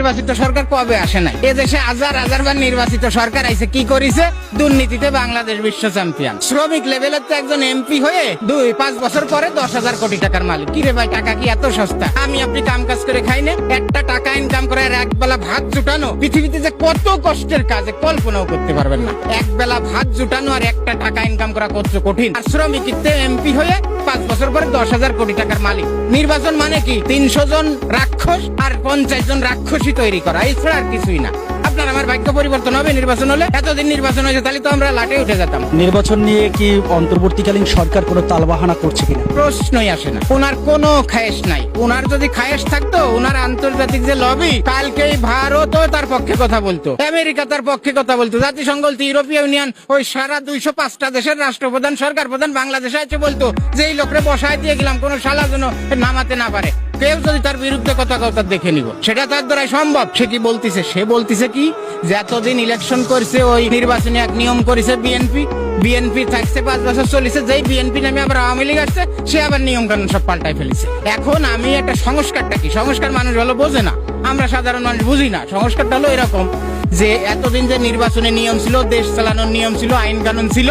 নির্বাচিত সরকার কবে আসে নাই? এদেশে হাজার হাজার বার নির্বাচিত সরকার আইছে, কি করেছে? দুর্নীতিতে বাংলাদেশ বিশ্ব চ্যাম্পিয়ন। শ্রমিক লেভেলের তো একজন এমপি হয়ে 2-5 বছর পরে 10,000 কোটি টাকার মালিক। কি রে ভাই, টাকা কি এত সস্তা? আমি আপনি কাম কাজ করে খাই না? একটা টাকা ইনকাম করে আর একবেলা ভাত জুটানো পৃথিবীতে যে কত কষ্টের কাজ, কল্পনাও করতে পারবেন না। একবেলা ভাত জুটানো আর একটা টাকা ইনকাম করা কত কঠিন। আর শ্রমিকতে এমপি হয়ে 5 বছর পরে 10,000 কোটি টাকার মালিক। নির্বাচন মানে কি? 300 জন রাক্ষস আর 50 জন রাক্ষসী তৈরি করা, এছাড়া আর কিছুই না। আপনার আমার ভাগ্য পরিবর্তন হবে নির্বাচন হলে? এতদিন নির্বাচন হয়েছে, তাহলে তো আমরা লাটে উঠে যেতাম। নির্বাচন নিয়ে কি অন্তর্বর্তীকালীন সরকার কোনো তালবাহানা করছে কিনা? প্রশ্নই আসে না। ওনার কোনো খায়েশ নাই। ওনার যদি খায়েশ থাকতো, ওনার আন্তর্জাতিক যে লবি, কালকেই ভারতও তার পক্ষে কথা বলতো, আমেরিকা তার পক্ষে কথা বলতো, জাতিসংঘ বলতো, ইউরোপীয় ইউনিয়ন, ওই সারা 205টা দেশের রাষ্ট্রপ্রধান, সরকার প্রধান বাংলাদেশে আছে বলতো যে এই লোকরে বসায় দিয়ে গেলাম, কোন শালা যেন নামাতে না পারে। কেউ যদি তার বিরুদ্ধে কথা দেখে নিব, সেটা তার দ্বারা সম্ভব। সে কি বলতিছে? সে বলতিছে কি, যে এতদিন ইলেকশন করছে, ওই নির্বাচনে এক নিয়ম করেছে বিএনপি থাকছে 5 বছর চলেছে, যেই বিএনপি নামে আবার আওয়ামী লীগ আসছে, সে আবার নিয়ম কানুন সব পাল্টাই ফেলেছে। এখন আমি একটা সংস্কারটা কি, সংস্কার মানুষ হলো বোঝে না, আমরা সাধারণ মানুষ বুঝি না। সংস্কারটা হলো এরকম যে এতদিন যে নির্বাচনের নিয়ম ছিল, দেশ চালানোর নিয়ম ছিল, আইন কানুন ছিল,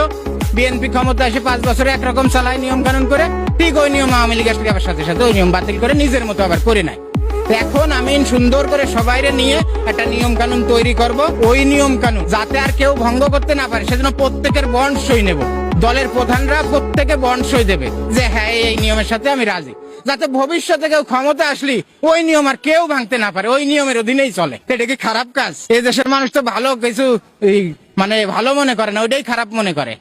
বিএনপি ক্ষমতা এসে 5 বছরে একরকম চালায় নিয়ম কানুন করে, ঠিক ওই নিয়ম আওয়ামী লীগ আসলে আবার সাথে সাথে ওই নিয়ম বাতিল করে নিজের মতো আবার করে নেয়। এখন আমি সুন্দর করে সবাইরে নিয়ে একটা নিয়ম কানুন তৈরি করব, ওই নিয়ম কানুন যাতে আর কেউ ভঙ্গ করতে না পারে, সেজন্য প্রত্যেকের বন্ড সই নেব। দলের প্রধানরা প্রত্যেকে বন্ড সই দেবে যে হ্যাঁ এই নিয়মের সাথে আমি রাজি, যাতে ভবিষ্যতে কেউ ক্ষমতা আসলি ওই নিয়ম আর কেউ ভাঙতে না পারে, ওই নিয়মের অধীনেই চলে। এটা কি খারাপ কাজ? এই দেশের মানুষ তো ভালো কিছু মানে ভালো মনে করে না, ওইটাই খারাপ মনে করে।